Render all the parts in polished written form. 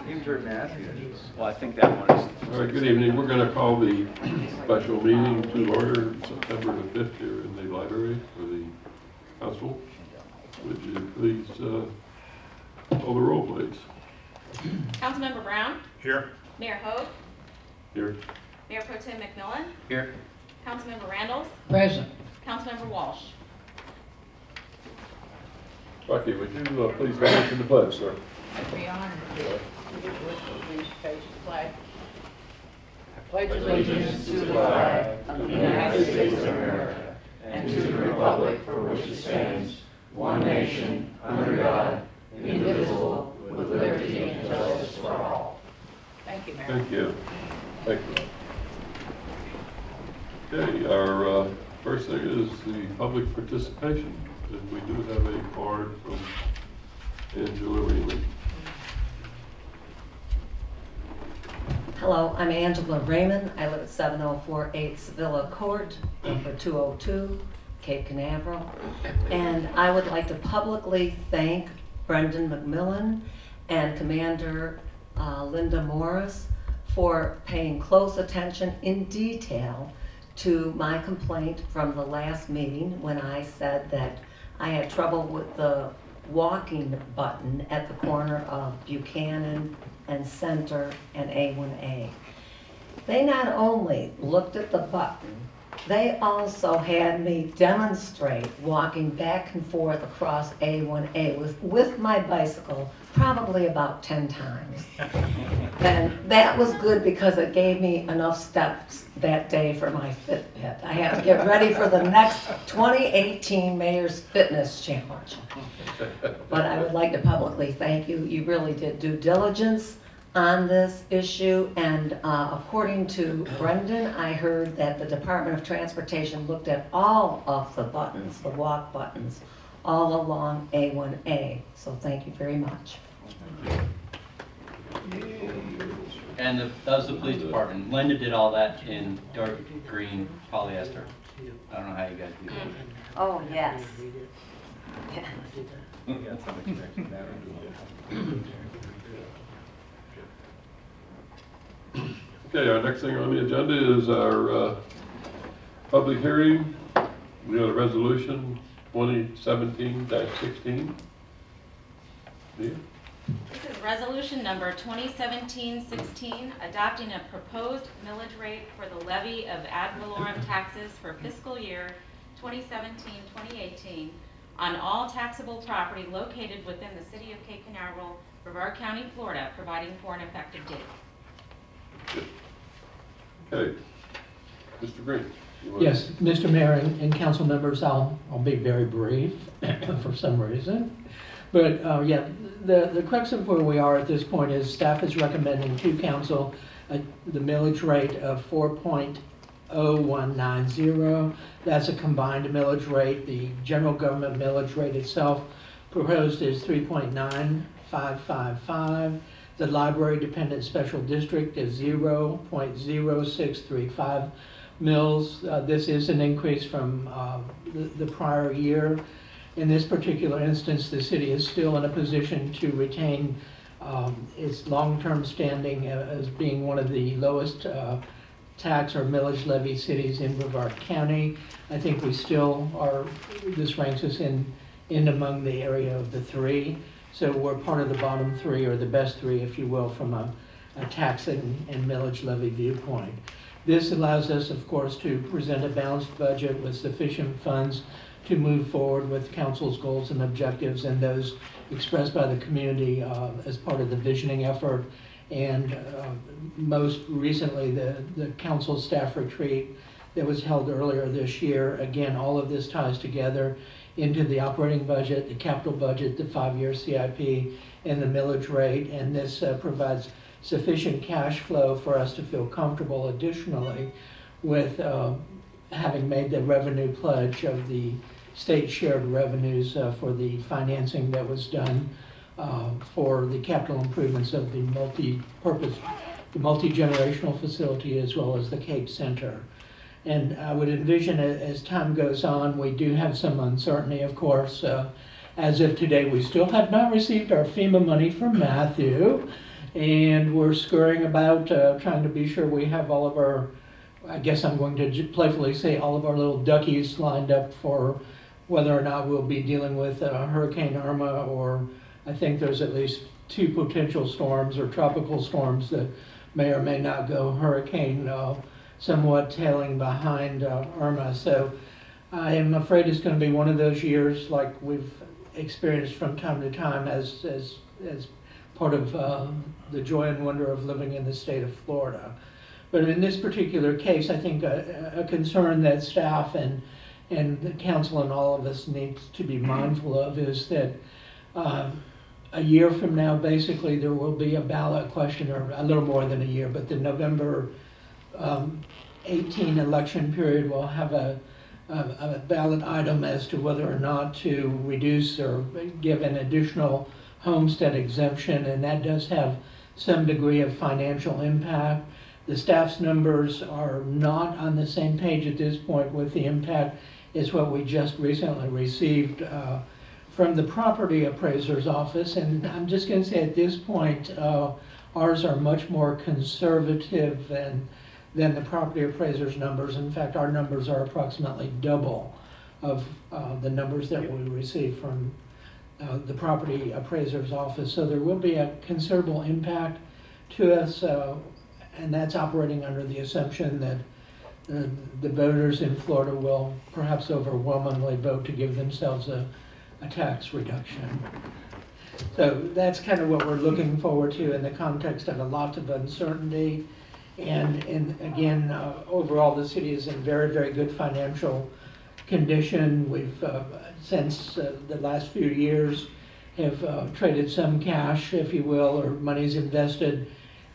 Intern Matthews. Well, I think that one is. All right, good evening. We're going to call the special meeting to order September the 5th here in the library for the council. Would you please call the roll, please? Councilmember Brown? Here. Mayor Hogue? Here. Mayor Pro Tem McMillan? Here. Councilmember Randalls? Present. Councilmember Walsh? Bucky, would you please lead us in the pledge, sir? I'd be honored to. Please face the flag. I pledge allegiance to the flag of the United States of America and to the republic for which it stands, one nation, under God, indivisible, with liberty and justice for all. Thank you, Mayor. Thank you. Thank you. Okay, our first thing is the public participation. And we do have a card from Angela Raymond. Hello, I'm Angela Raymond. I live at 7048 Sevilla Court, number 202, Cape Canaveral. And I would like to publicly thank Brendan McMillan and Commander Linda Morris for paying close attention in detail to my complaint from the last meeting when I said that I had trouble with the walking button at the corner of Buchanan and Center and A1A. They not only looked at the button, they also had me demonstrate walking back and forth across A1A with my bicycle probably about 10 times. And that was good because it gave me enough steps that day for my Fitbit. I had to get ready for the next 2018 Mayor's Fitness Challenge. But I would like to publicly thank you. You really did due diligence on this issue, and according to Brendan, I heard that the Department of Transportation looked at all of the buttons, the walk buttons, all along A1A. So thank you very much. And that was the police department. Linda did all that in dark green polyester. I don't know how you guys do that. Oh, yes. Okay, our next thing on the agenda is our public hearing. We got a resolution 2017-16. Yeah. This is resolution number 2017-16, adopting a proposed millage rate for the levy of ad valorem taxes for fiscal year 2017-2018 on all taxable property located within the city of Cape Canaveral, Brevard County, Florida, providing for an effective date. Okay, Mr. Green. Yes, Mr. Mayor and council members, I'll be very brief for some reason. But yeah, the crux of where we are at this point is staff is recommending to council the millage rate of 4.0190. That's a combined millage rate. The general government millage rate itself proposed is 3.9555. The library dependent special district is 0.0635 mills. This is an increase from the prior year. In this particular instance, the city is still in a position to retain its long-term standing as being one of the lowest tax or millage levy cities in Brevard County. I think we still are, this ranks us in among the area of the three. So we're part of the bottom three, or the best three, if you will, from a tax and millage levy viewpoint. This allows us, of course, to present a balanced budget with sufficient funds to move forward with council's goals and objectives and those expressed by the community as part of the visioning effort. And most recently, the council staff retreat that was held earlier this year. Again, all of this ties together into the operating budget, the capital budget, the 5-year CIP, and the millage rate. And this provides sufficient cash flow for us to feel comfortable additionally with having made the revenue pledge of the state shared revenues for the financing that was done for the capital improvements of the multi-generational facility as well as the Cape Center. And I would envision as time goes on, we do have some uncertainty, of course. As of today, we still have not received our FEMA money from Matthew. And we're scurrying about, trying to be sure we have all of our, I guess I'm going to playfully say, all of our little duckies lined up for whether or not we'll be dealing with Hurricane Irma, or I think there's at least 2 potential storms or tropical storms that may or may not go hurricane, somewhat tailing behind Irma. So I am afraid it's going to be one of those years like we've experienced from time to time as part of the joy and wonder of living in the state of Florida. But in this particular case, I think a concern that staff and the council and all of us need to be mindful of is that a year from now, basically, there will be a ballot question, or a little more than a year, but the November 18 election period will have a ballot item as to whether or not to reduce or give an additional homestead exemption, and that does have some degree of financial impact. The staff's numbers are not on the same page at this point with the impact is what we just recently received from the property appraiser's office, and I'm just going to say at this point ours are much more conservative than the property appraiser's numbers. In fact, our numbers are approximately double of the numbers that we receive from the property appraiser's office. So there will be a considerable impact to us, and that's operating under the assumption that the voters in Florida will perhaps overwhelmingly vote to give themselves a tax reduction. So that's kind of what we're looking forward to in the context of a lot of uncertainty. And again, overall, the city is in very, very good financial condition. We've, since the last few years, have traded some cash, if you will, or money's invested,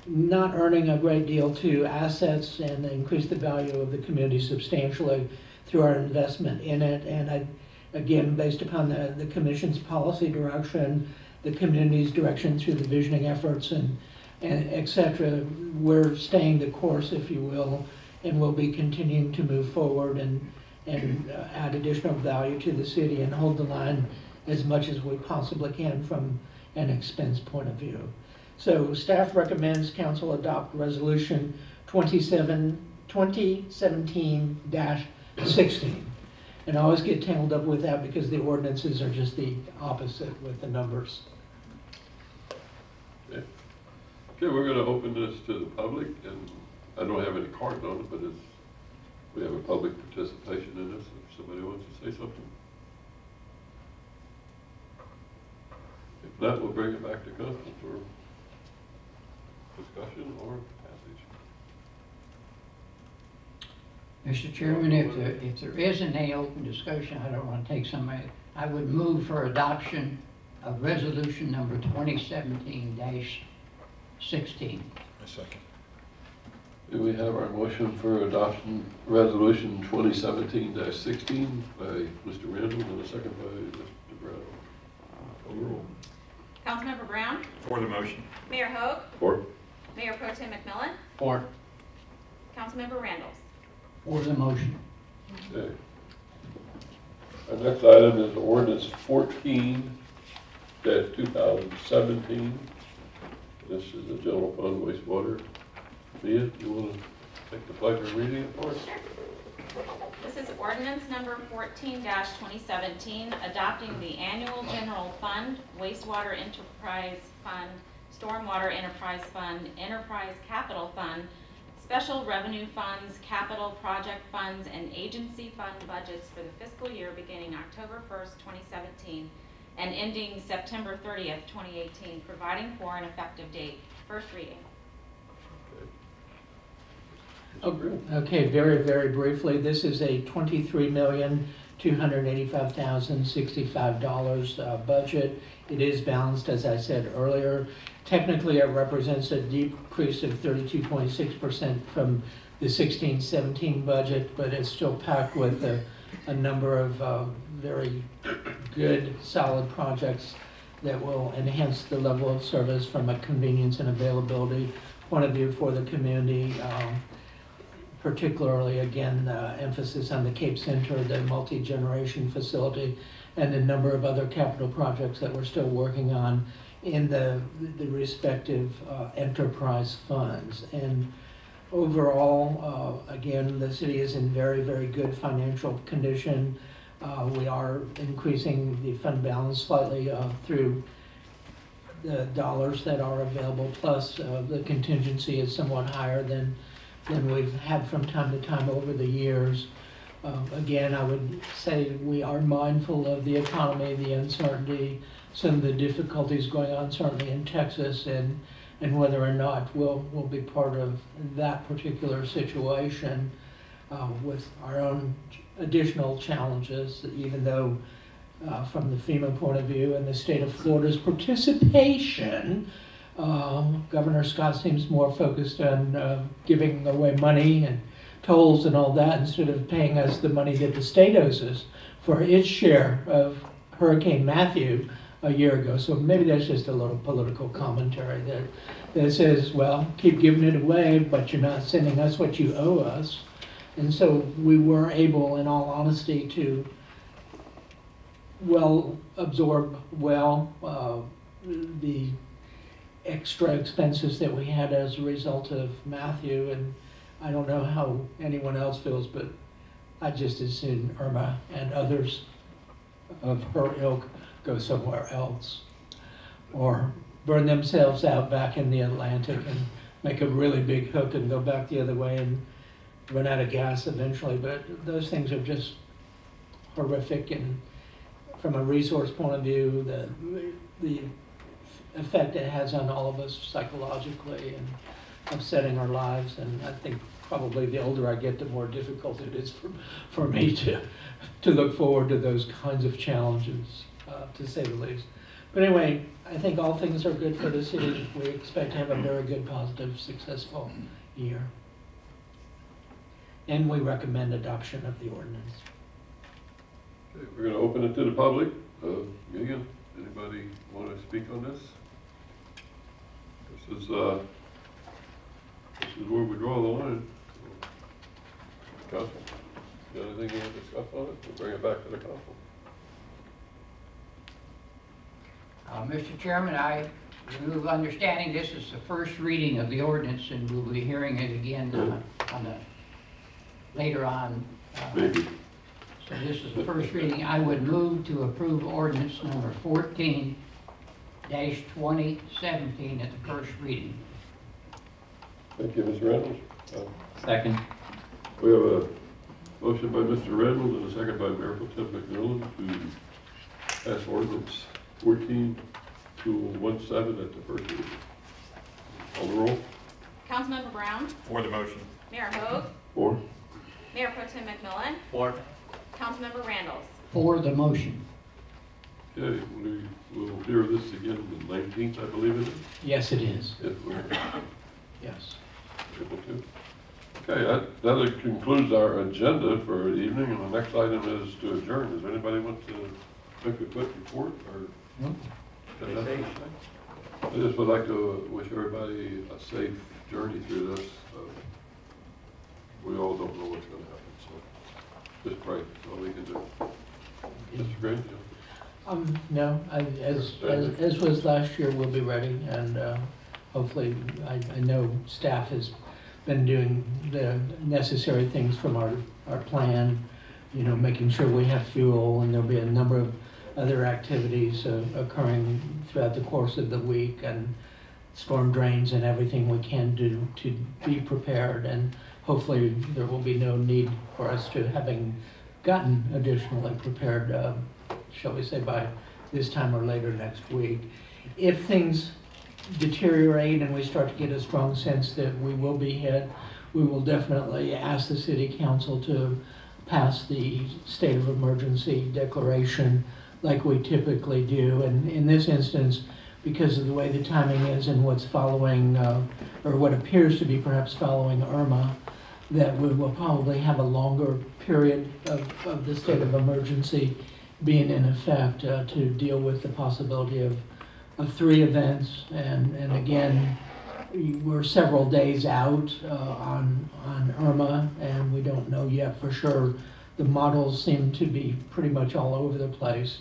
not earning a great deal to assets, and increased the value of the community substantially through our investment in it. And again, based upon the commission's policy direction, the community's direction through the visioning efforts and et cetera, we're staying the course, if you will, and we'll be continuing to move forward and add additional value to the city and hold the line as much as we possibly can from an expense point of view. So staff recommends council adopt resolution 2017-16. And I always get tangled up with that because the ordinances are just the opposite with the numbers. Okay, we're going to open this to the public, and I don't have any cards on it, but we have a public participation in this if somebody wants to say something. If not, we'll bring it back to council for discussion or passage. Mr. Chairman, if there isn't any open discussion, I don't want to take somebody, I would move for adoption of resolution number 2017-16. A second. Do we have our motion for adoption resolution 2017-16 by Mr. Randall and a second by Mr. Brown? Overall. Councilmember Brown? For the motion. Mayor Hogue? For. Mayor Pro Tem McMillan? For. Councilmember Randalls? For the motion. Okay. Our next item is ordinance 14-2017. This is the general fund wastewater. Mia, you want to take the pleasure of reading it for us? This is ordinance number 14-2017, adopting the annual general fund, wastewater enterprise fund, stormwater enterprise fund, enterprise capital fund, special revenue funds, capital project funds, and agency fund budgets for the fiscal year beginning October 1st, 2017 and ending September 30th, 2018, providing for an effective date. First reading. Okay, very, very briefly, this is a $23,285,065 budget. It is balanced, as I said earlier. Technically, it represents a decrease of 32.6% from the 16-17 budget, but it's still packed with a number of very good, solid projects that will enhance the level of service from a convenience and availability point of view for the community. Particularly, again, emphasis on the Cape Center, the multi-generation facility, and a number of other capital projects that we're still working on in the respective enterprise funds. And overall, again, the city is in very, very good financial condition. We are increasing the fund balance slightly through the dollars that are available, plus the contingency is somewhat higher than we've had from time to time over the years. Again, I would say we are mindful of the economy, the uncertainty, some of the difficulties going on certainly in Texas, and whether or not we'll be part of that particular situation with our own additional challenges, even though from the FEMA point of view and the state of Florida's participation, Governor Scott seems more focused on giving away money and tolls and all that instead of paying us the money that the state owes us for its share of Hurricane Matthew a year ago. So maybe that's just a little political commentary that says, well, keep giving it away, but you're not sending us what you owe us. And so we were able, in all honesty, to absorb the extra expenses that we had as a result of Matthew. And I don't know how anyone else feels, but I just as soon Irma and others of her ilk go somewhere else, or burn themselves out back in the Atlantic and make a really big hook and go back the other way and run out of gas eventually. But those things are just horrific, and from a resource point of view, the effect it has on all of us psychologically and upsetting our lives. And I think probably the older I get, the more difficult it is for me to look forward to those kinds of challenges, to say the least. But anyway, I think all things are good for the city. We expect to have a very good, positive, successful year. And we recommend adoption of the ordinance. Okay, we're going to open it to the public. Megan, anybody want to speak on this? This is where we draw the line. Council, you got anything you want to discuss on it? We'll bring it back to the council. Mr. Chairman, I move understanding this is the first reading of the ordinance, and we'll be hearing it again later on. Maybe. So this is the first reading. I would move to approve ordinance number 14-2017 at the first reading. Thank you, Mr. Reynolds. Second. We have a motion by Mr. Reynolds and a second by Mayor Pro Tem McMillan to pass ordinance 14-17 at the first reading. Call the roll. Councilmember Brown? For the motion. Mayor Hogue? 4. Mayor Pro Tem McMillan? Four. Councilmember Randalls? For the motion. Okay, we will hear this again the 19th, I believe it is. Yes, it is. If we're Yes. able to. Okay, that concludes our agenda for the evening, and the next item is to adjourn. Does anybody want to make a quick report, or? Nope. I just would like to wish everybody a safe journey through this. We all don't know what's going to happen, so just pray. That's all we can do. Mr. Granger? No, as was last year, we'll be ready, and hopefully, I know staff has been doing the necessary things from our plan, you know, making sure we have fuel, and there'll be a number of other activities occurring throughout the course of the week, and storm drains and everything we can do to be prepared. And hopefully there will be no need for us to having gotten additionally prepared, shall we say, by this time or later next week. If things deteriorate and we start to get a strong sense that we will be hit, we will definitely ask the city council to pass the state of emergency declaration like we typically do. And in this instance, because of the way the timing is and what's following, or what appears to be perhaps following Irma, that we will probably have a longer period of the state of emergency being in effect to deal with the possibility of 3 events. And again, we're several days out on Irma, and we don't know yet for sure. The models seem to be pretty much all over the place.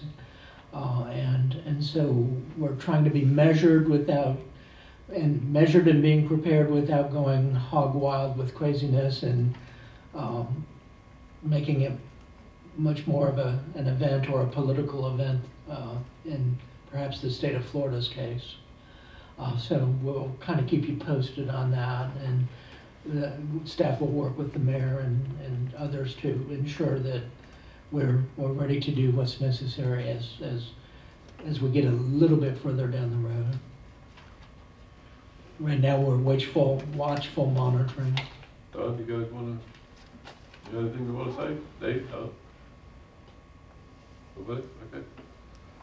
And so we're trying to be measured and being prepared without going hog wild with craziness and making it much more of an event or a political event in perhaps the state of Florida's case. So we'll kind of keep you posted on that, and the staff will work with the mayor and others to ensure that we're ready to do what's necessary as we get a little bit further down the road. Right now, we're watchful monitoring. Todd, you guys you got anything you wanna say? Dave, Todd? Nobody? Okay.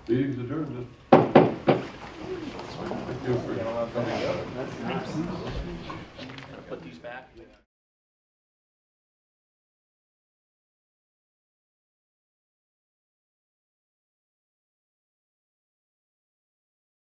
Meeting's adjourned then. Thank you for coming. Put these back.